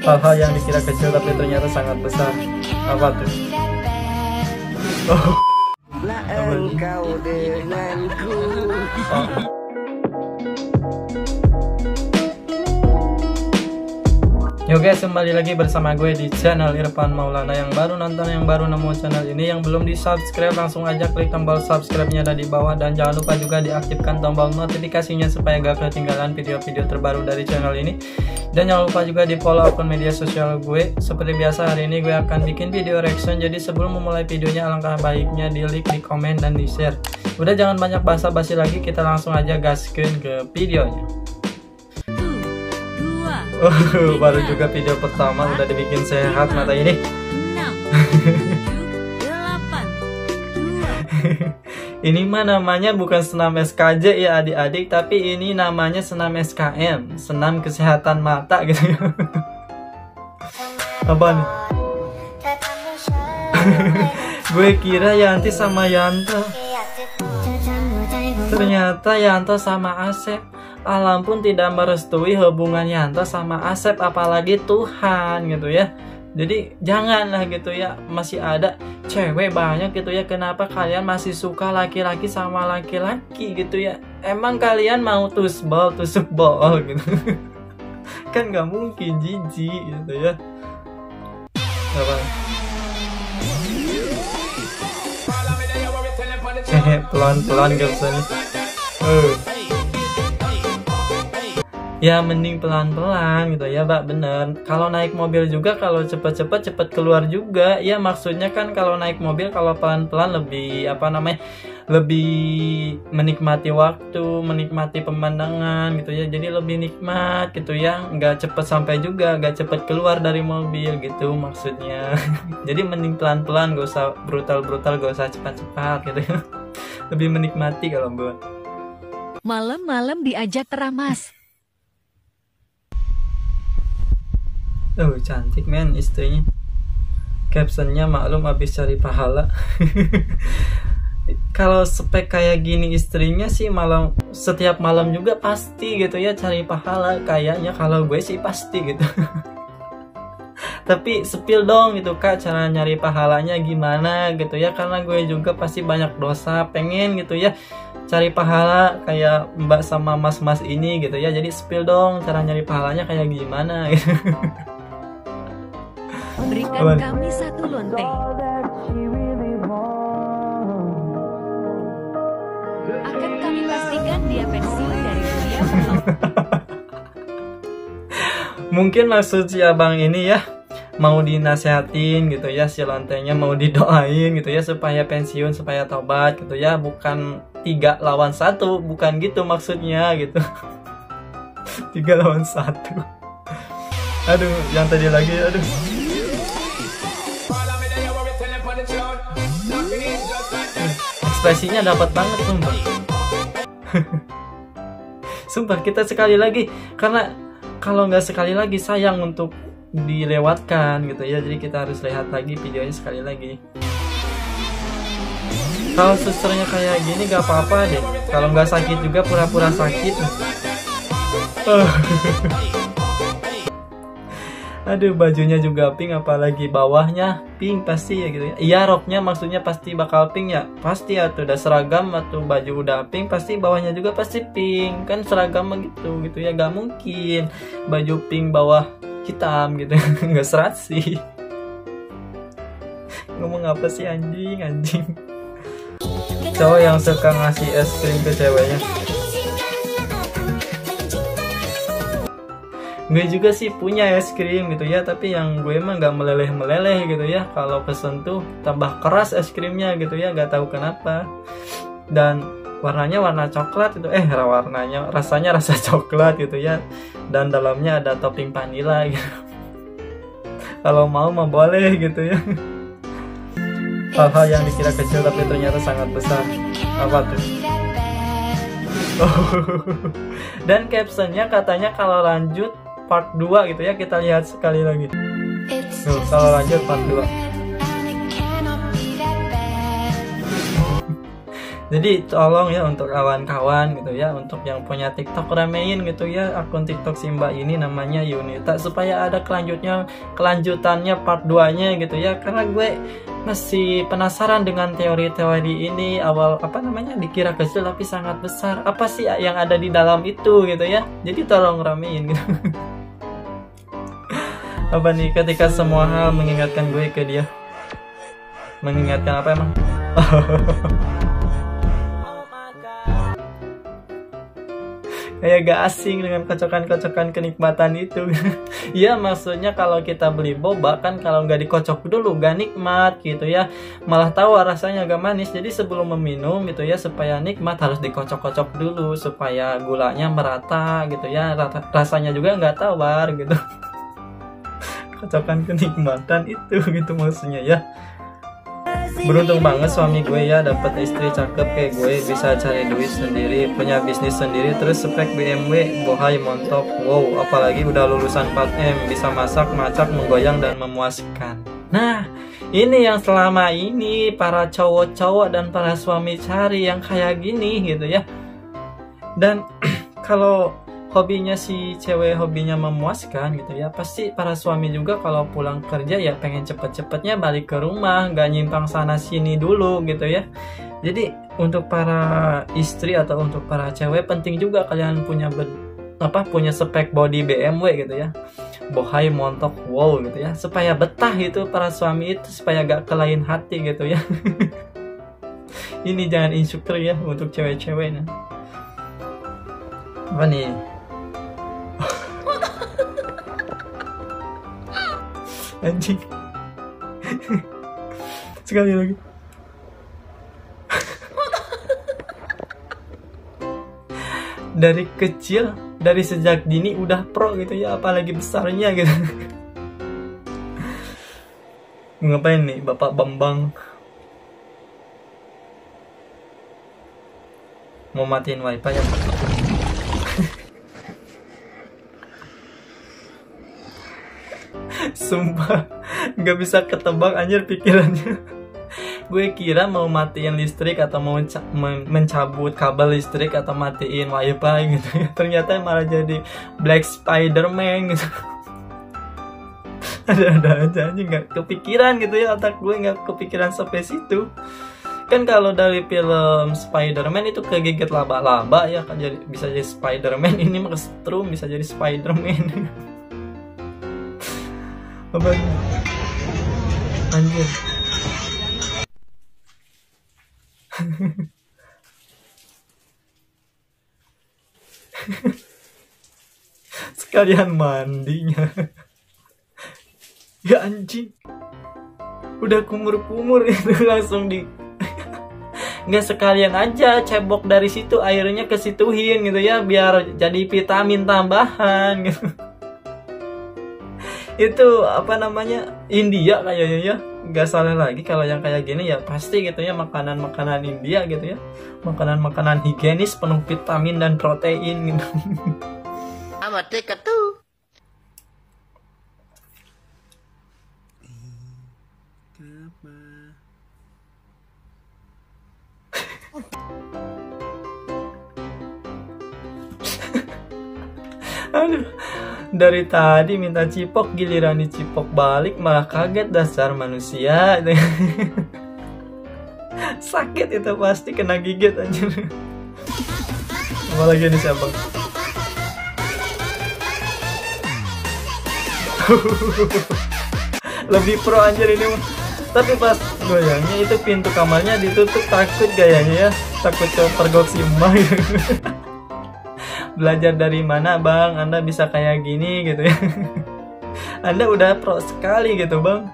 Hal-hal yang dikira kecil tapi ternyata sangat besar. Apa tuh? Oh. Engkau denganku. Yo guys, kembali lagi bersama gue di channel Irfan Maulana. Yang baru nonton, yang baru nemu channel ini, yang belum di subscribe, langsung aja klik tombol subscribe-nya ada di bawah. Dan jangan lupa juga diaktifkan tombol notifikasinya supaya gak ketinggalan video-video terbaru dari channel ini. Dan jangan lupa juga di follow akun media sosial gue. Seperti biasa, hari ini gue akan bikin video reaction. Jadi sebelum memulai videonya, alangkah baiknya di like, di komen, dan di share. Udah, jangan banyak basa-basi lagi, kita langsung aja gaskeun ke videonya. Baru juga video pertama udah dibikin sehat mata ini. 6, 7, 8, 2. Ini mah namanya bukan senam SKJ ya adik-adik, tapi ini namanya senam SKM, senam kesehatan mata gitu ya. Apa nih? Gue kira Yanti sama Yanto, ternyata Yanto sama Asep. Alam pun tidak merestui hubungan Yanto sama Asep, apalagi Tuhan gitu ya. Jadi janganlah gitu ya, masih ada cewek banyak gitu ya. Kenapa kalian masih suka laki-laki sama laki-laki gitu ya? Emang kalian mau tusbol gitu? Kan gak mungkin, jijik gitu ya. Apa? Pelan-pelan gak usah nih. Ya mending pelan-pelan gitu ya, Mbak, bener. Kalau naik mobil juga, kalau cepet-cepet cepet keluar juga. Ya maksudnya kan kalau naik mobil, kalau pelan-pelan lebih lebih menikmati waktu, menikmati pemandangan gitu ya. Jadi lebih nikmat gitu ya. Nggak cepet sampai juga, nggak cepet keluar dari mobil gitu maksudnya. Jadi mending pelan-pelan, gak usah brutal-brutal, gak usah cepat-cepat gitu ya. Lebih menikmati kalau buat. Malam-malam diajak keramas. Cantik men istrinya. Captionnya maklum habis cari pahala. Kalau spek kayak gini istrinya sih setiap malam juga pasti gitu ya cari pahala. Kayaknya kalau gue sih pasti gitu. Tapi spill dong gitu Kak, cara nyari pahalanya gimana gitu ya. Karena gue juga pasti banyak dosa, pengen gitu ya cari pahala kayak mbak sama mas-mas ini gitu ya. Jadi spill dong cara nyari pahalanya kayak gimana gitu. Berikan kami satu lonte. Akan kami pastikan dia pensiun dari dunia vlog. Mungkin maksud si abang ini ya mau dinasehatin gitu ya, si lontenya mau didoain gitu ya supaya pensiun, supaya tobat gitu ya. Bukan 3 lawan 1, bukan gitu maksudnya gitu. 3 lawan 1. Aduh, yang tadi lagi, aduh. Ekspresinya dapat banget sumpah. Sumpah, kita sekali lagi, karena kalau nggak sekali lagi sayang untuk dilewatkan gitu ya. Jadi kita harus lihat lagi videonya sekali lagi. Kalau susternya kayak gini gak apa-apa deh. Kalau nggak sakit juga pura-pura sakit. Aduh, bajunya juga pink, apalagi bawahnya pink pasti ya gitu ya. Iya, roknya maksudnya pasti bakal pink ya. Pasti ya tuh udah seragam atau baju udah pink, pasti bawahnya juga pasti pink. Kan seragam gitu ya, gak mungkin baju pink bawah hitam gitu. Nggak serat sih. Ngomong apa sih anjing. Cowok yang suka ngasih es krim ke ceweknya. Gue juga sih punya es krim gitu ya, tapi yang gue emang gak meleleh-meleleh gitu ya. Kalau pesen tuh tambah keras es krimnya gitu ya, gak tahu kenapa. Dan warnanya warna coklat itu, rasanya rasa coklat gitu ya. Dan dalamnya ada topping vanila gitu. Kalau mau mah boleh gitu ya. Hal-hal yang dikira kecil tapi ternyata sangat besar. Apa tuh? Dan captionnya katanya kalau lanjut part 2 gitu ya, kita lihat sekali lagi. Kalau lanjut part 2. Jadi tolong ya untuk kawan-kawan gitu ya, untuk yang punya TikTok ramein gitu ya akun TikTok si Mbak ini namanya Yunita, supaya ada kelanjutannya part 2-nya gitu ya. Karena gue masih penasaran dengan teori-teori ini. Awal dikira kecil tapi sangat besar. Apa sih yang ada di dalam itu gitu ya. Jadi tolong ramein gitu. Apa nih ketika semua hal mengingatkan gue ke dia. Mengingatkan apa emang? Kayak gak asing dengan kocokan-kocokan kenikmatan itu. Ya maksudnya kalau kita beli boba kan kalau nggak dikocok dulu gak nikmat gitu ya, malah tahu rasanya agak manis. Jadi sebelum meminum gitu ya, supaya nikmat harus dikocok-kocok dulu supaya gulanya merata gitu ya, rasanya juga nggak tawar gitu. Kocokan kenikmatan itu gitu maksudnya ya. Beruntung banget suami gue ya, dapat istri cakep kayak gue, bisa cari duit sendiri, punya bisnis sendiri, terus spek BMW, bohai montok. Wow, apalagi udah lulusan 4M, bisa masak, macak, menggoyang dan memuaskan. Nah, ini yang selama ini para cowok-cowok dan para suami cari, yang kayak gini gitu ya. Dan kalau hobinya si cewek hobinya memuaskan gitu ya, pasti para suami juga kalau pulang kerja ya pengen cepet-cepetnya balik ke rumah, gak nyimpang sana sini dulu gitu ya. Jadi untuk para istri atau untuk para cewek penting juga kalian punya spek body BMW gitu ya, bohai montok, wow gitu ya, supaya betah itu para suami itu, supaya gak kelain hati gitu ya. Ini jangan insecure ya untuk cewek-ceweknya. Apa nih? Anjing. Sekali lagi. Dari kecil, dari sejak dini udah pro gitu ya, apalagi besarnya gitu. Ngapain nih Bapak Bambang? Mau matiin wifi ya? Sumpah gak bisa ketebak anjir pikirannya. Gue kira mau matiin listrik atau mau mencabut kabel listrik atau matiin wifi gitu ya. Ternyata malah jadi Black Spider-Man gitu. Ada-ada aja anjing, gak kepikiran gitu ya, otak gue gak kepikiran sampai situ. Kan kalau dari film Spider-Man itu kegigit laba-laba ya kan, jadi bisa jadi Spider-Man. Ini mah kesetrum bisa jadi Spider-Man. Apa anjir. Sekalian mandinya. Ya anjing, udah kumur-kumur itu langsung di nggak sekalian aja cebok dari situ, airnya ke situhin gitu ya, biar jadi vitamin tambahan gitu. Itu India kayaknya ya, nggak salah lagi kalau yang kayak gini ya, pasti gitu ya makanan India gitu ya, makanan higienis penuh vitamin dan protein gitu. Amat dekat tuh. Aduh, dari tadi minta cipok, giliran dicipok balik malah kaget, dasar manusia. Sakit itu pasti, kena gigit anjir. Apalagi ini siapa? Lebih pro anjir ini mah. Tapi pas goyangnya itu pintu kamarnya ditutup, takut gayanya ya, takut kepergok si emak gitu. Belajar dari mana bang, Anda bisa kayak gini gitu ya. Anda udah pro sekali gitu bang.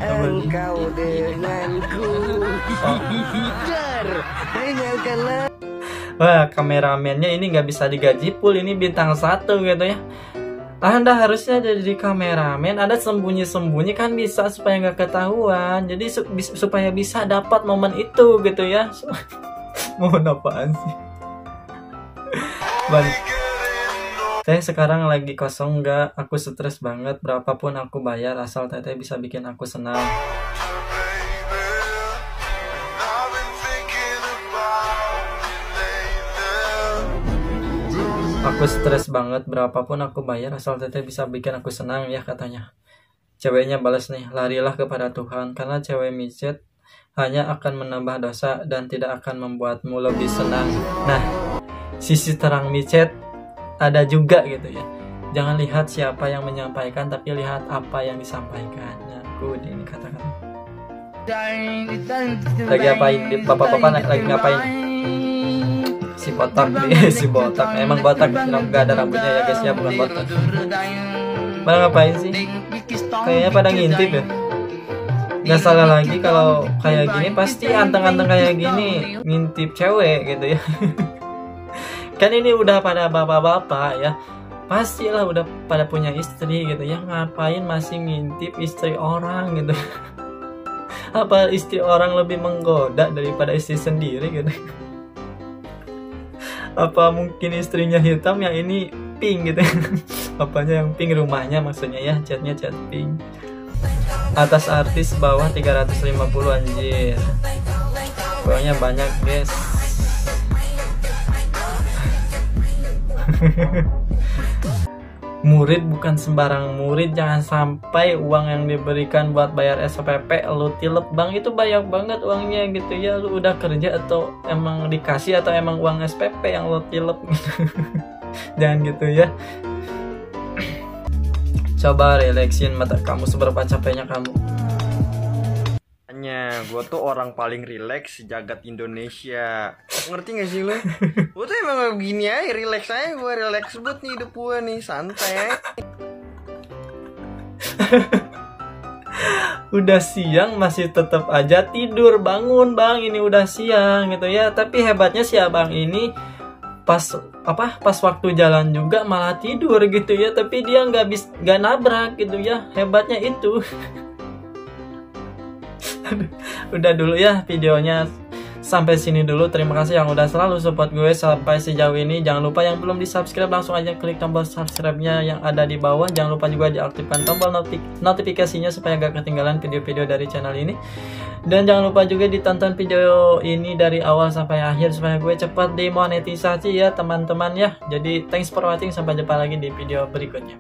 Engkau denganku. Tinggalkanlah. Wah, kameramennya ini nggak bisa digaji full, ini bintang 1 gitu ya. Anda harusnya jadi kameramen, Anda sembunyi-sembunyi kan bisa, supaya nggak ketahuan. Jadi supaya bisa dapat momen itu gitu ya. Momen apaan sih? Saya sekarang lagi kosong, nggak, aku stres banget. Berapapun aku bayar asal teteh bisa bikin aku senang. Aku stres banget, berapapun aku bayar asal teteh bisa bikin aku senang ya, katanya. Ceweknya balas nih, larilah kepada Tuhan karena cewek micet hanya akan menambah dosa dan tidak akan membuatmu lebih senang. Nah, sisi terang micet ada juga gitu ya. Jangan lihat siapa yang menyampaikan, tapi lihat apa yang disampaikan. Nah, good ini kata-kata. Lagi apain? Bapak-bapak lagi ngapain? Si botak nih, si botak. Emang botak, nggak ada rambutnya ya guys ya, bukan botak. Pada ngapain sih? Kayaknya pada ngintip ya. Nggak salah lagi kalau kayak gini, pasti anteng-anteng kayak gini ngintip cewek gitu ya. Kan ini udah pada bapak-bapak ya, pastilah udah pada punya istri gitu ya, ngapain masih ngintip istri orang gitu. Apa istri orang lebih menggoda daripada istri sendiri gitu? Apa mungkin istrinya hitam, yang ini pink gitu? Apanya yang pink, rumahnya maksudnya ya, catnya cat pink. Atas artis, bawah 350, anjir. Bawahnya banyak guys. Murid bukan sembarang murid, jangan sampai uang yang diberikan buat bayar SPP lu tilep. Bang, itu banyak banget uangnya gitu ya. Lu udah kerja atau emang dikasih, atau emang uang SPP yang lu tilep? Jangan gitu ya. Coba relaksin mata kamu, seberapa capeknya kamu. Gue tuh orang paling rileks jagat Indonesia. Ngerti gak sih lu? Gue tuh emang begini aja, rileks aja. Gue rileks banget nih hidup gue nih, santai. Udah siang masih tetap aja tidur. Bangun bang, ini udah siang gitu ya. Tapi hebatnya si abang ini pas waktu jalan juga malah tidur gitu ya. Tapi dia nggak nabrak gitu ya. Hebatnya itu. Udah dulu ya videonya, sampai sini dulu. Terima kasih yang udah selalu support gue sampai sejauh ini. Jangan lupa yang belum di subscribe langsung aja klik tombol subscribe-nya yang ada di bawah. Jangan lupa juga diaktifkan tombol notifikasinya supaya gak ketinggalan video-video dari channel ini. Dan jangan lupa juga ditonton video ini dari awal sampai akhir supaya gue cepat dimonetisasi ya teman-teman ya. Jadi thanks for watching, sampai jumpa lagi di video berikutnya.